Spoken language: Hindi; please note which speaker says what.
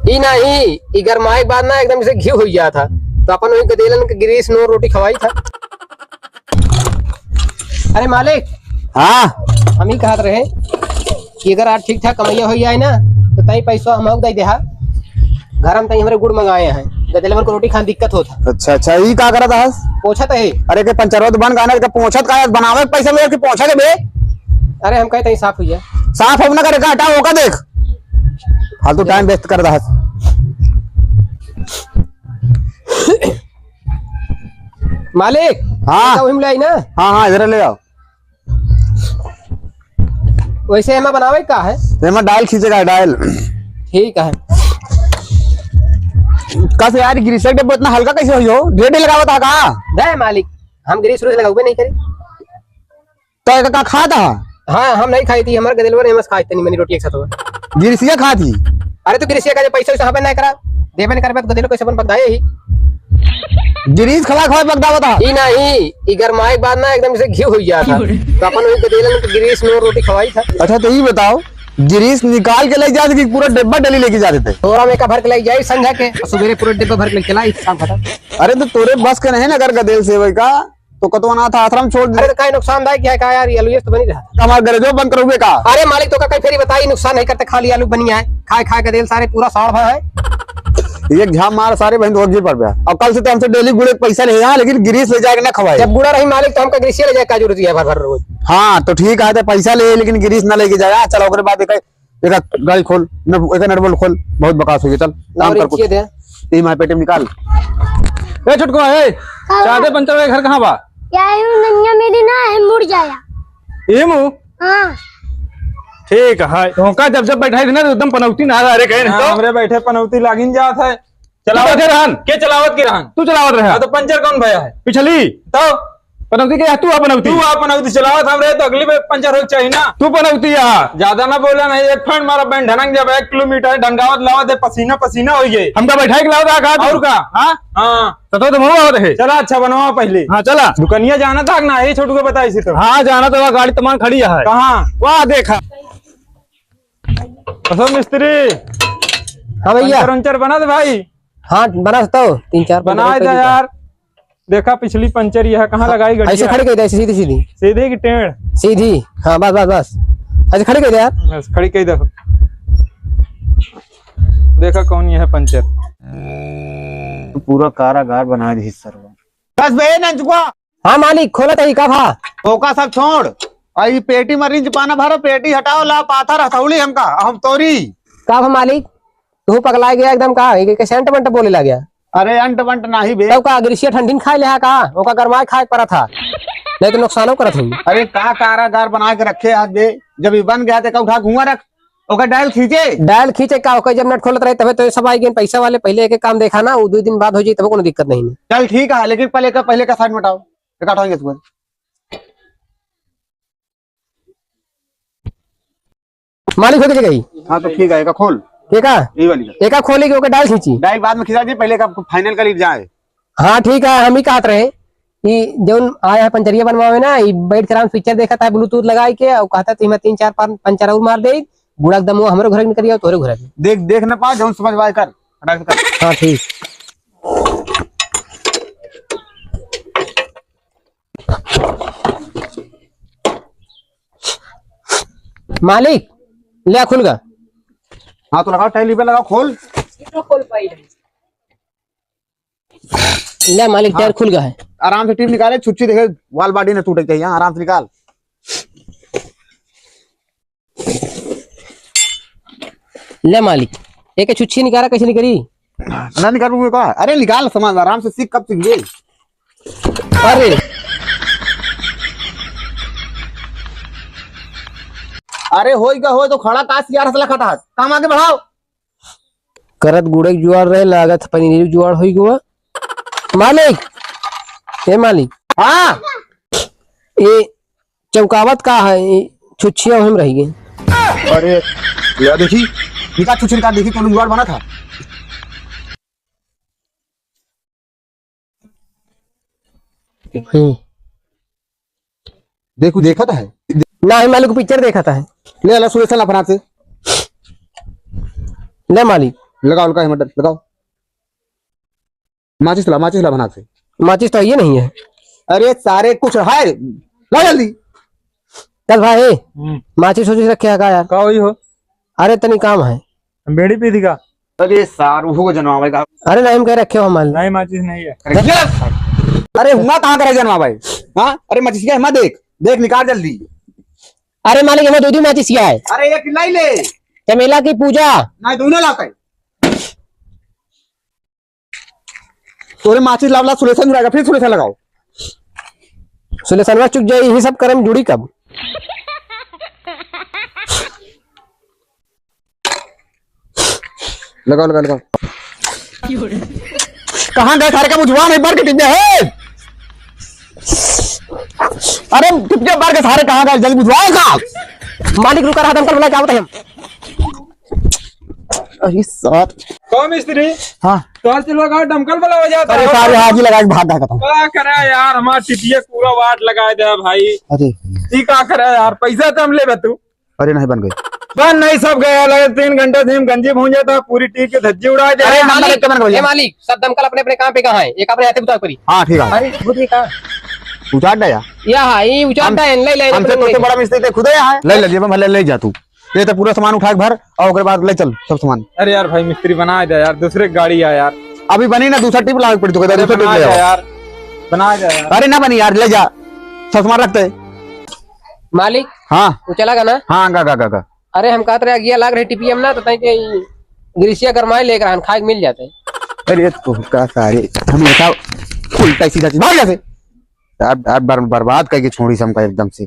Speaker 1: ई नहीं ई गरमाए के बाद ना एकदम से घी हो गया था, तो अपन वही गदेलन के गिरीश नो रोटी खवाई था। अरे मालिक,
Speaker 2: हाँ
Speaker 1: हम ही कहत रहे कि अगर आज ठीक ठाक कमैया हो जाए ना तो तई पैसा हम दे देहा। घर में तई हमारे गुड़ मंगाए हैं, गदेलन को रोटी खाने दिक्कत होता।
Speaker 2: अच्छा अच्छा, ये का करत है?
Speaker 1: पोछत है।
Speaker 2: अरे के पंचरवत बन गाना के पोछत का बनावे के पैसा ले के पोछा के बे।
Speaker 1: अरे हम कहते हैं साफ हो जाए।
Speaker 2: साफ हो ना करे का हटाओ का देख, फालतू टाइम वेस्ट कर रहा।
Speaker 1: मालिक
Speaker 2: हाँ
Speaker 1: वही मिलाई ना।
Speaker 2: हाँ हाँ, इधर ले आओ।
Speaker 1: वैसे हमें बनावे का है?
Speaker 2: मैं डायल खींचेगा, डायल।
Speaker 1: ठीक है।
Speaker 2: कस यार ग्रीसर के इतना हल्का कैसे हो? रेडी लगावा था का?
Speaker 1: दे मालिक, हम गिरीश शुरू से लगावे नहीं करी।
Speaker 2: तो का खा था?
Speaker 1: हाँ हम नहीं खाई थी, हमारे गदेलवा ने हमस खाई थी मैंने रोटी एक साथ हुआ।
Speaker 2: गिरसिया खा थी?
Speaker 1: अरे तो गिरीश का पैसा वैसा नहीं करा देवे नहीं करबे तो गदेलो कैसे बन पकदाए ही।
Speaker 2: गिरीश खला खवा पकदावा था?
Speaker 1: ई नहीं ई गरमाए के बाद ना एकदम से घी हो गया था, तो अपन वही गदेलन के गिरीश नो रोटी खवाई था।
Speaker 2: अच्छा तो ये बताओ, गिरीश निकाल के ले जाते कि पूरा डिब्बा डली लेके जाते थे?
Speaker 1: थोड़ा में का भर के ले जाए संझा के, सवेरे पूरा डिब्बा भर के चला इस काम खत्म।
Speaker 2: अरे तो तोरे बस के नहीं ना अगर गदेल सेवई का, तो कतो अनाथ आश्रम छोड़ दे।
Speaker 1: अरे तो काय नुकसानदायक है का यार, ये आलू ये तो बनी रहा।
Speaker 2: हमारे गरजो बंद करोगे का?
Speaker 1: अरे मालिक तो का कई फेरी बताई नुकसान नहीं करते, खाली आलू बनी है खाए खाए गदेल सारे पूरा साड़ भा है।
Speaker 2: एक झाप मार सारे बहन और गिर पड़ गया। और कल से तो हमसे डेली गुड़े पैसा ले जाए, लेकिन गिरीश ले जाएगा ना खवाए।
Speaker 1: जब गुड़ा रही मालिक तो हमका गिरीश ले जाए का जरूरत है भर भर रोज।
Speaker 2: हाँ तो ठीक है, तो पैसा ले लेकिन गिरीश ना लेके जाएगा। चलो ओकरे बाद एक गाड़ी खोल, एक नटबोल्ट खोल, बहुत बकवास हो गई। चल काम कर कुछ। ये मार पेटे में निकाल।
Speaker 3: ए छुटको ए चाहते पंचर के घर कहाँ बा?
Speaker 4: नन्या मेरी ना है मुड़ जाया।
Speaker 3: ये मुँह
Speaker 4: हाँ
Speaker 3: ठीक है। तो का जब बैठाई थी ना तो एकदम पनौती ना अरे कहे नहीं तो
Speaker 5: हमरे बैठे पनौती लागिन जात है।
Speaker 3: चलावत है रहन
Speaker 5: के चलावत के रहन?
Speaker 3: तू चलावत रहा
Speaker 5: तो पंचर कौन भया है?
Speaker 3: पिछली
Speaker 5: तो
Speaker 3: पनौती के तू पनौती
Speaker 5: तू आप पनौती चलावत हमरे तो अगली बार पंचर हो चाहिए ना।
Speaker 3: तू पनौती यहाँ
Speaker 5: ज्यादा ना बोला नहीं, एक फंड मारा बैंड ढनक जब 1 किलोमीटर ढंगावत लावत है, पसीना पसीना हो गए।
Speaker 3: हमका बैठाई के लावत का
Speaker 5: और का?
Speaker 3: हाँ
Speaker 5: हाँ
Speaker 3: तो आवत है।
Speaker 5: चला अच्छा बनवा पहले।
Speaker 3: हाँ चला
Speaker 5: दुकनिया जाना था ना, ये छोटू को बताई सी तो।
Speaker 3: हाँ जाना तो गाड़ी तमाम खड़ी है।
Speaker 5: कहाँ?
Speaker 3: वाह देखा
Speaker 5: मिस्त्री।
Speaker 1: हाँ भैया
Speaker 5: पंचर बना दे भाई।
Speaker 1: हाँ बना सकता हूँ, 3-4
Speaker 5: बना दे यार। देखा पिछली पंचर यह कहाँ लगाई गई?
Speaker 1: ऐसे खड़ी कर दे, ऐसे सीधी सीधी
Speaker 5: सीधे की टेढ़
Speaker 1: सीधी। हाँ बस बस बस ऐसे खड़ी कर दे यार।
Speaker 5: बस खड़ी कही देखो। देखा कौन ये है पंचर?
Speaker 2: पूरा कारागार बना दी सर्व। बस बे ना चुका।
Speaker 1: हाँ मालिक खोला था का भा
Speaker 2: ओका सब छोड़, आई पेटी में रिंच पाना भरो, पेटी हटाओ, ला पाथर हथौड़ी हमका हम तोरी
Speaker 1: का भा मालिक तू पगला गया एकदम का सेंट मंट बोले लग गया।
Speaker 2: अरे अंट बंट नाही बे।
Speaker 1: तब का गिरसिया ठंडीन खाए ले का ओका गरमाए खाए पड़ा था, नहीं तो नुकसानो करत हुई।
Speaker 2: अरे का कारागार बना के रखे आज बे, जब ये बन गया तो उठा घुआ रख, ओका डायल खींचे।
Speaker 1: डायल खींचे का ओका जब नट खोलत रहे तबे तो सब आई गए पैसा वाले। पहले एक काम देखा ना, वो 2 दिन बाद हो जाए तब कोनो दिक्कत नहीं।
Speaker 2: चल ठीक है, लेकिन पहले का साइड में हटाओ, हटाओगे तुम।
Speaker 1: मालिक हो गई।
Speaker 2: हाँ तो ठीक है, एक खोल
Speaker 1: ठीक है,
Speaker 2: ये वाली
Speaker 1: एक खोली के ओके डायल खींची,
Speaker 2: डायल बाद में खिंचा दी, पहले का फाइनल कर जाए।
Speaker 1: हाँ ठीक है। हम ही कहत रहे कि जौन आया है पंचरिया बनवावे ना, बैठ कर पिक्चर देखा था ब्लूटूथ लगाई के, और कहता था 3-4 पंचर और मार दे बुढ़ा एकदम वो हमारे घर निकल तोरे घर
Speaker 2: देख ना पा जौन समझ बाय कर।
Speaker 1: हाँ ठीक। मालिक ले खुल गा।
Speaker 2: हाँ तो लगाओ, टाइल पे लगाओ, खोल
Speaker 1: ले मालिक टायर खुल गया है।
Speaker 2: आराम से टीप निकाले, छुच्ची देखे वाल बाडी न टूटे चाहिए। आराम से निकाल।
Speaker 1: ले मालिक एक छुच्छी निकाला, कैसे निकली?
Speaker 2: ना निकाल का? अरे निकाल सामान आराम से, सीख कब सीख गए?
Speaker 1: अरे
Speaker 2: अरे हो तो खड़ा काश यार हंसला खटा काम आगे बढ़ाओ।
Speaker 1: करत गुड़े जुआर रहे लागत पनीर जुआर हो गया। मालिक ये मालिक
Speaker 2: हाँ
Speaker 1: ये चौकावत का है, छुच्छियां हम रही गई।
Speaker 2: अरे यार देखी निकाल, छुच्छी निकाल, देखी कौन जुआर बना था। देखो देखा था है
Speaker 1: ना ही मालिक पिक्चर देखा था है।
Speaker 2: ले ला सुरेशन अपना से
Speaker 1: ले मालिक
Speaker 2: लगाओ लगाओ हिम्मत लगाओ। माचिस ला बना से।
Speaker 1: माचिस तो ये नहीं है।
Speaker 2: अरे सारे कुछ है, ला जल्दी।
Speaker 1: चल भाई माचिस सोचिस रखे है का यार?
Speaker 3: का हुई हो?
Speaker 1: अरे तनी काम है।
Speaker 3: बेड़ी पी दिखा।
Speaker 2: अरे सारू हो जनवा भाई का।
Speaker 1: अरे नहीं हम कह रखे हो हमारे।
Speaker 3: नहीं माचिस नहीं है।
Speaker 2: अरे हुआ कहाँ करे जनवा भाई? हाँ अरे माचिस क्या हिम्मत देख देख निकाल जल्दी।
Speaker 1: अरे मालिक हमें दो माचिस क्या है?
Speaker 2: अरे एक लाई ले।
Speaker 1: चमेला की पूजा
Speaker 2: नहीं दोनों लाता है। तोरे माचिस लावला सुलेशन रहेगा, फिर सुलेशन लगाओ।
Speaker 1: सुलेसनवा चुक जाए, यही सब कर्म जुड़ी कब?
Speaker 2: लगाओ लगाओ लगाओ। कहाँ गए सारे का मुझवान एक बार के टिप है। अरे टिप बार के सारे कहाँ गए जल्दी मुझवान का।
Speaker 1: मालिक रुका रहा था, अंकल बुला के आवत है हम।
Speaker 2: अरे सर
Speaker 5: कौन मिस्त्री
Speaker 2: हाँ
Speaker 5: तो चलो गाँव दमकल वाला हो जाता
Speaker 2: अरे
Speaker 5: है।
Speaker 2: सारे हाजी लगा के भाग गया था।
Speaker 5: क्या करे यार, हमारा टिपिया पूरा वाट लगा दे भाई।
Speaker 2: अरे
Speaker 5: ये क्या करे यार, पैसा तो हम ले बे तू
Speaker 2: अरे नहीं बन गए।
Speaker 5: बन नहीं सब गया लगे 3 घंटे से हम गंजे भूंजा था, पूरी टीप के धज्जे उड़ा दे।
Speaker 2: अरे नंबर एक कमेंट
Speaker 1: ए मालिक सब दमकल अपने अपने काम पे कहाँ है? एक अपने हाथे बुता करी।
Speaker 2: हाँ ठीक है
Speaker 1: अरे बुद्धि कहाँ?
Speaker 2: उचाट दे यार।
Speaker 1: या ये उचाटा है, ले ले
Speaker 2: हमसे तो बड़ा मिस्त्री थे खुद यहाँ ले ले जेब में ले जा तू। ये तो पूरा सामान उठा के भर और उसके बाद ले चल सब सामान।
Speaker 5: अरे यार भाई मिस्त्री बना दे यार, दूसरे गाड़ी आ यार।
Speaker 2: अभी बनी ना दूसरा टिप लाग पड़ी तो दूसरा टिप
Speaker 5: बना
Speaker 2: ले
Speaker 5: दे
Speaker 2: जाओ।
Speaker 5: यार, बना दे यार।
Speaker 2: अरे ना बनी यार ले जा सब सामान रखते।
Speaker 1: मालिक
Speaker 2: हाँ
Speaker 1: वो चला ना?
Speaker 2: हाँ गा।
Speaker 1: अरे हम कहते रहे गिया लाग रहे टीपीएम ना, तो तई के ग्रीसिया गरमाए लेकर हम खाए मिल जाते।
Speaker 2: अरे तो का सारे हमेशा उल्टा सीधा चीज भाग जाते। आप बर्बाद करके छोड़ी समका एकदम से।